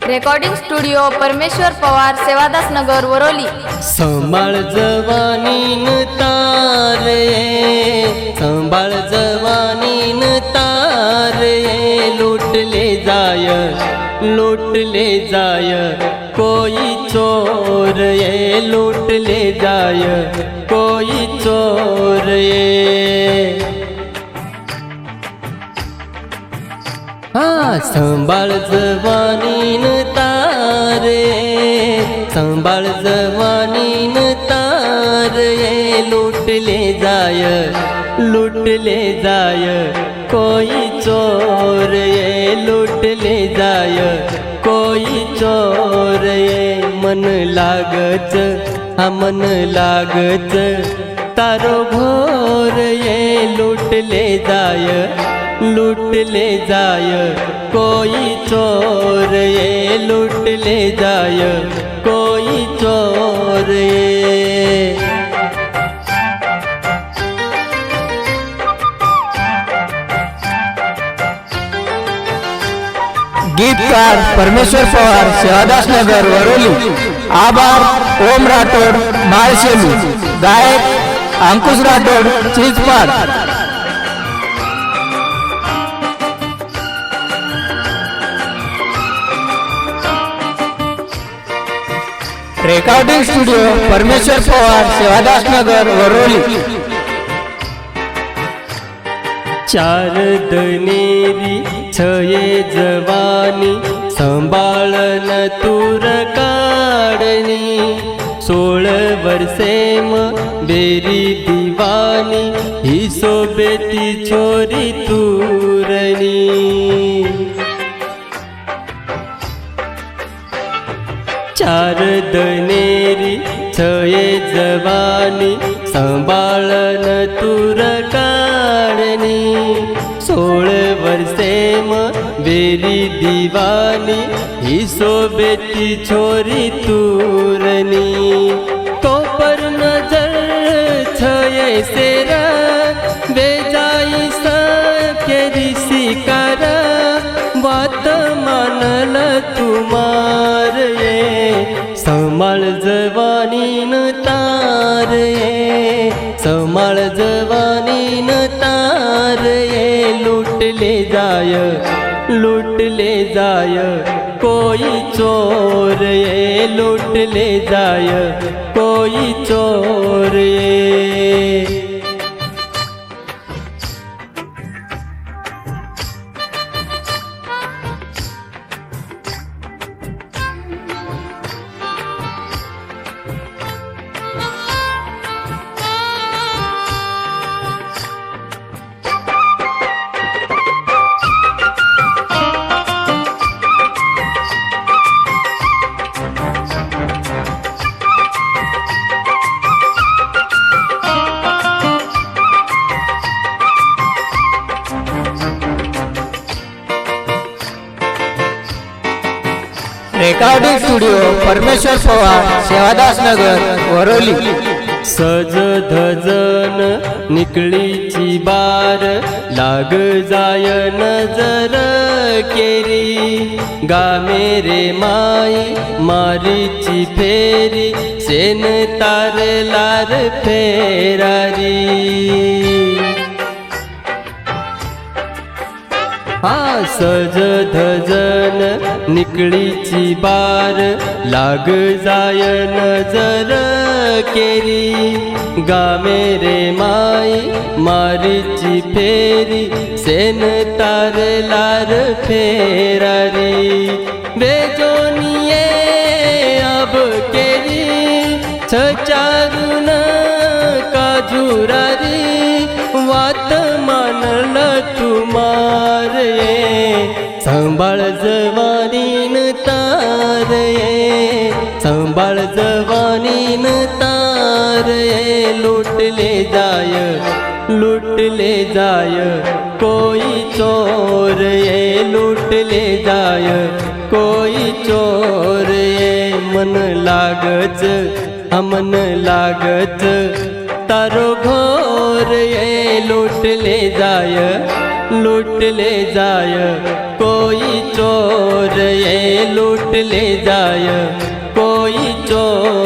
Recording studio परमेश्वर पवार सेवादास नगर Varolii. संभाळ जवानीन तारे, संभाळ जवानीन तारे, लुटले जाय, लुटले जाय कोई चोर ये, लुटले जाय कोई चोर ये। हाँ संभाळ जवानीन तारे, संभाळ जवानीन तारे, लुटले जाय, लुटले जाय कोई चोर ये, लुटले जाय कोई चोर ये। मन लागच, हा मन लागच तारो भोर ये, लुटले जाय, लुटले जाय कोई चोर ये, लुटले जाय कोई चोर ये। गीतकार परमेश्वर पवार सेवादास नगर वरोली। आभार ओम राठोड माळशेलू। गायक अंकुश राठोड चिंचपाड। रेकॉर्डिंग स्टुडिओ परमेश्वर पवार सेवादास नगर वरोली। चार दनेरी छये जवानी, संभाळन तूर काढणी, 16 वर्षे बेरी दिवानी, ही सोबेती छोरी तूरणी। चार दनेरी छये जवानी, संभाळन तूर काढणी, 16 वर्षे बेरी दिवानी, ही सोबेती छोरी तूरणी। कोपर नजर छये सेरा, बेजाई सकेरी शिकार, बात मानल तुमार ये। संभाळ जवानीन तार ये, संभाळ जवानीन तार ये, लुटले जाय, लुटले जाय कोई चोर ये, लुटले जाय कोई चोर ये। रेकॉर्डिंग स्टुडिओ परमेश्वर पवार सेवादास नगर वरोली। सज धजन निकळीची बार, लाग जाय नजर केरी, गा मेरे माई मारीची फेरी, सेन तार लार फेरारी। हाँ सज धजन निकळीची बार, लाग जाय नजर केरी, गा मेरे माई मारीची फेरी, सेन तार लार फेरारी। बेजोनिये अब केरी, छचारून काजुरारी, वात मानल तुमार ये। संभाळ जवानीन तार ये, संभाळ जवानीन तार ये, लुटले जाय, लुटले जाय कोई चोर ये, लुटले जाय कोई चोर ये। मन लागच, मन लागच तारो घोर ये, लुटले जाय, लूट ले जाय कोई चोर ये लूट ले जाय कोई चोर